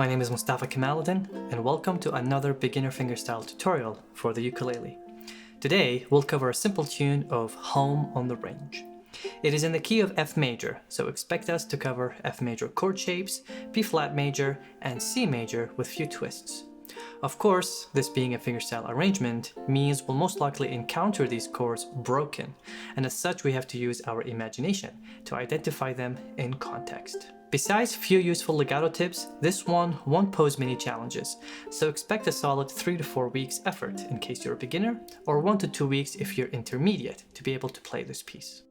My name is Mustafa Kamaluddin, and welcome to another beginner fingerstyle tutorial for the ukulele. Today, we'll cover a simple tune of Home on the Range. It is in the key of F major, so expect us to cover F major chord shapes, B flat major, and C major with few twists. Of course, this being a fingerstyle arrangement means we'll most likely encounter these chords broken, and as such we have to use our imagination to identify them in context. Besides few useful legato tips, this one won't pose many challenges, so expect a solid 3 to 4 weeks effort in case you're a beginner, or 1 to 2 weeks if you're intermediate to be able to play this piece.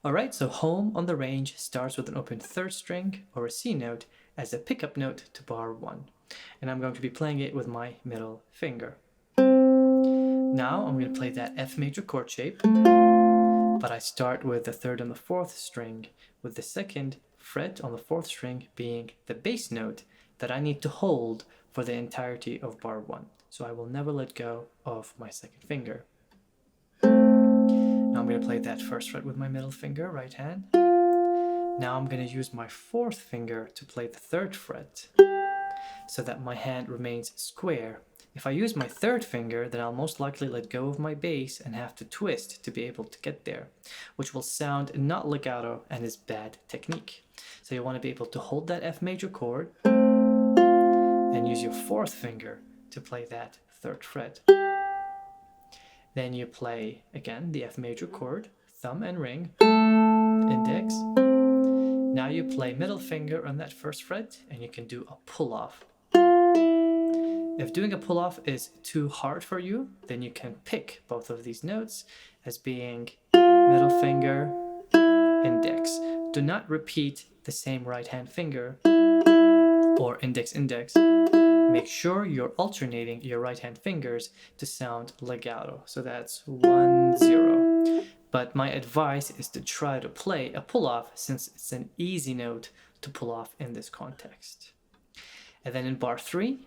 Alright, so Home on the Range starts with an open third string or a C note as a pickup note to bar 1. And I'm going to be playing it with my middle finger. Now I'm going to play that F major chord shape, but I start with the third and the fourth string, with the second fret on the fourth string being the bass note that I need to hold for the entirety of bar 1. So I will never let go of my second finger. Now I'm going to play that first fret with my middle finger, right hand. Now I'm going to use my fourth finger to play the third fret so that my hand remains square. If I use my third finger, then I'll most likely let go of my bass and have to twist to be able to get there, which will sound not legato and is bad technique. So you want to be able to hold that F major chord and use your fourth finger to play that third fret. Then you play, again, the F major chord, thumb and ring, index. Now you play middle finger on that first fret, and you can do a pull-off. If doing a pull-off is too hard for you, then you can pick both of these notes as being middle finger, index. Do not repeat the same right hand finger or index, index. Make sure you're alternating your right hand fingers to sound legato. So that's 1, 0. But my advice is to try to play a pull-off since it's an easy note to pull off in this context. And then in bar 3,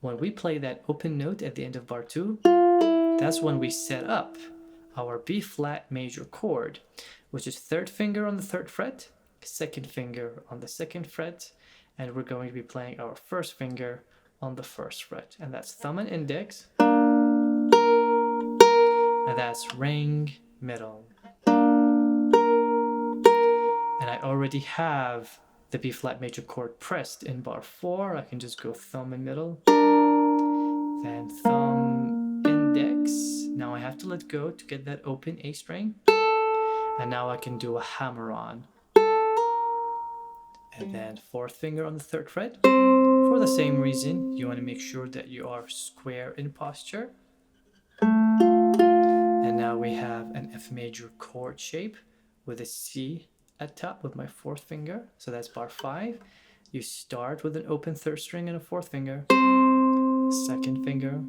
when we play that open note at the end of bar 2, that's when we set up our B flat major chord, which is third finger on the third fret, second finger on the second fret, and we're going to be playing our first finger on the first fret, and that's thumb and index, and that's ring, middle. And I already have the B flat major chord pressed in bar 4. I can just go thumb and middle, then thumb, index. Now I have to let go to get that open A string, and now I can do a hammer on, and then fourth finger on the third fret. For the same reason, you want to make sure that you are square in posture. And now we have an F major chord shape with a C at top with my fourth finger. So that's bar 5. You start with an open third string and a fourth finger, second finger,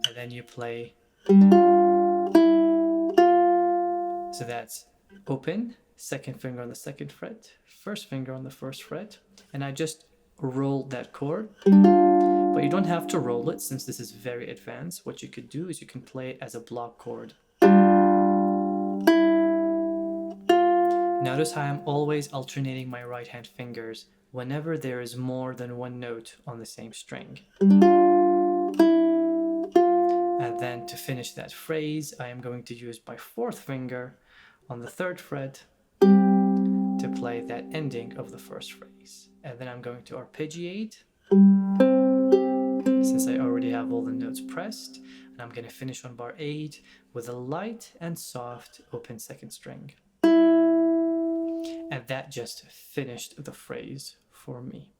and then you play. So that's open, second finger on the second fret, first finger on the first fret, and I just rolled that chord. But you don't have to roll it since this is very advanced. What you could do is you can play it as a block chord. Notice how I'm always alternating my right hand fingers whenever there is more than one note on the same string. And then to finish that phrase, I am going to use my fourth finger on the third fret to play that ending of the first phrase. And then I'm going to arpeggiate since I already have all the notes pressed, and I'm going to finish on bar 8 with a light and soft open second string. And that just finished the phrase for me.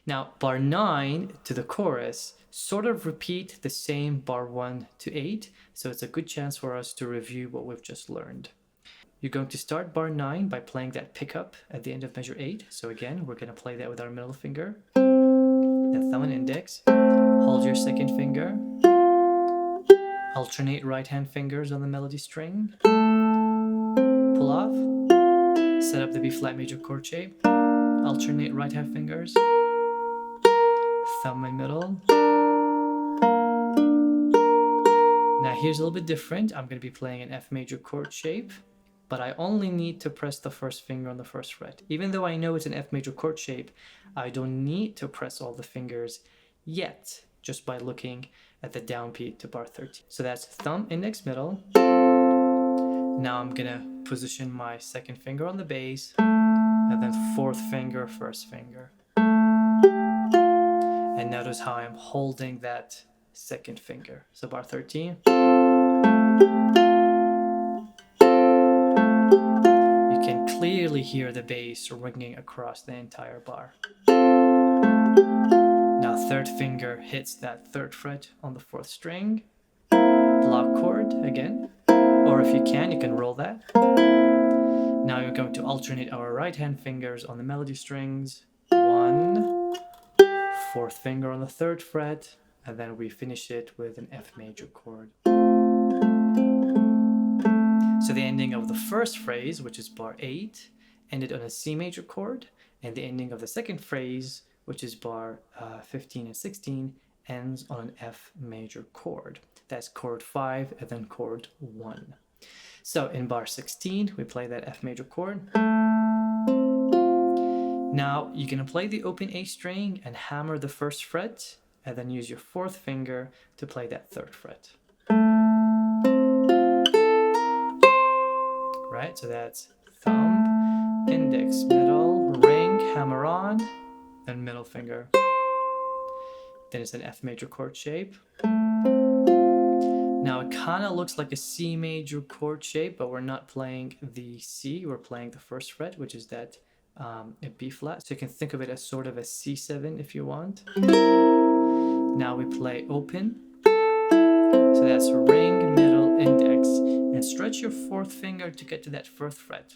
Now, bar 9 to the chorus sort of repeat the same bar 1 to 8, so it's a good chance for us to review what we've just learned. You're going to start bar 9 by playing that pickup at the end of measure 8. So again, we're going to play that with our middle finger, then thumb and index. Hold your second finger. Alternate right hand fingers on the melody string. Pull off. Set up the B flat major chord shape. Alternate right hand fingers. Thumb and middle. Now here's a little bit different. I'm going to be playing an F major chord shape, but I only need to press the first finger on the first fret. Even though I know it's an F major chord shape, I don't need to press all the fingers yet, just by looking at the downbeat to bar 13. So that's thumb, index, middle. Now I'm gonna position my second finger on the bass, and then fourth finger, first finger. And notice how I'm holding that second finger. So bar 13. You can clearly hear the bass ringing across the entire bar. Now third finger hits that third fret on the fourth string. Block chord again. Or if you can roll that. Now you're going to alternate our right hand fingers on the melody strings. 1, fourth finger on the third fret, and then we finish it with an F major chord. So the ending of the first phrase, which is bar 8, ended on a C major chord, and the ending of the second phrase, which is bar 15 and 16, ends on an F major chord. That's chord 5 and then chord 1. So in bar 16, we play that F major chord. Now you're going to play the open A string and hammer the first fret, and then use your fourth finger to play that third fret. Right, so that's thumb, index, middle, ring, hammer on, then middle finger. Then it's an F major chord shape. Now it kind of looks like a C major chord shape, but we're not playing the C, we're playing the first fret, which is that a B flat. So you can think of it as sort of a C7 if you want. Now we play open. So that's ring, middle, index, and stretch your fourth finger to get to that fourth fret.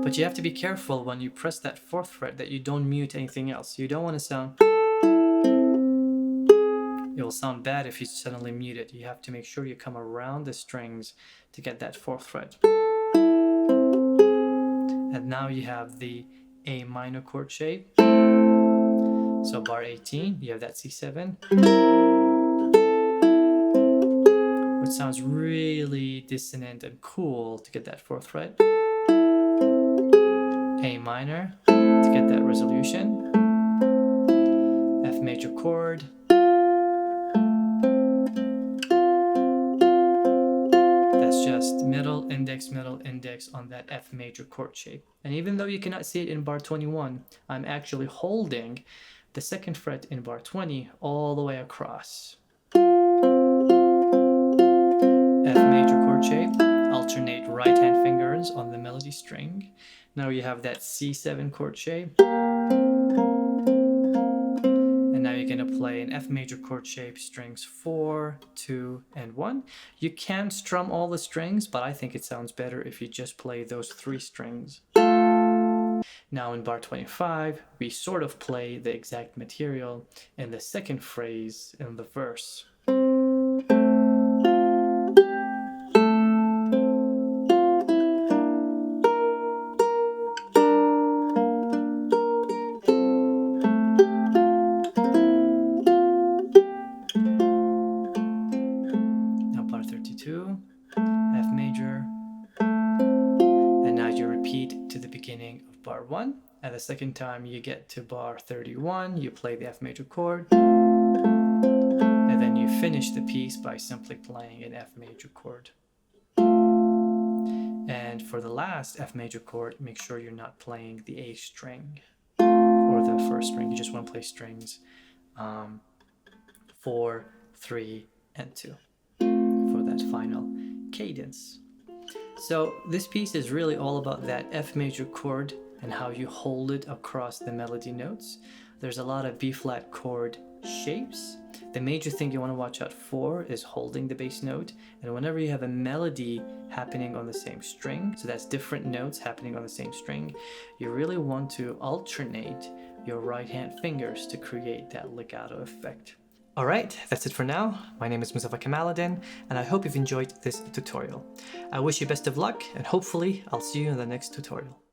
But you have to be careful when you press that fourth fret that you don't mute anything else. You don't want to sound... It will sound bad if you suddenly mute it. You have to make sure you come around the strings to get that fourth fret. And now you have the A minor chord shape. So bar 18, you have that C7, which sounds really dissonant and cool to get that fourth fret. A minor to get that resolution. F major chord. That's just middle, index on that F major chord shape. And even though you cannot see it in bar 21, I'm actually holding the second fret in bar 20 all the way across. F major chord shape, alternate right hand fingers on the melody string. Now you have that C7 chord shape. And now you're going to play an F major chord shape, strings 4, 2, and 1. You can strum all the strings, but I think it sounds better if you just play those 3 strings. Now in bar 25, we sort of play the exact material in the second phrase in the verse. Now bar 32, F major, and now you repeat to the beginning of bar 1. And the second time you get to bar 31, you play the F major chord, and then you finish the piece by simply playing an F major chord. And for the last F major chord, make sure you're not playing the A string or the first string. You just want to play strings 4, 3, and 2 for that final cadence. So this piece is really all about that F major chord and how you hold it across the melody notes. There's a lot of B flat chord shapes. The major thing you want to watch out for is holding the bass note, and whenever you have a melody happening on the same string, so that's different notes happening on the same string, you really want to alternate your right hand fingers to create that legato effect. Alright, that's it for now. My name is Mustafa Kamaluddin, and I hope you've enjoyed this tutorial. I wish you best of luck, and hopefully I'll see you in the next tutorial.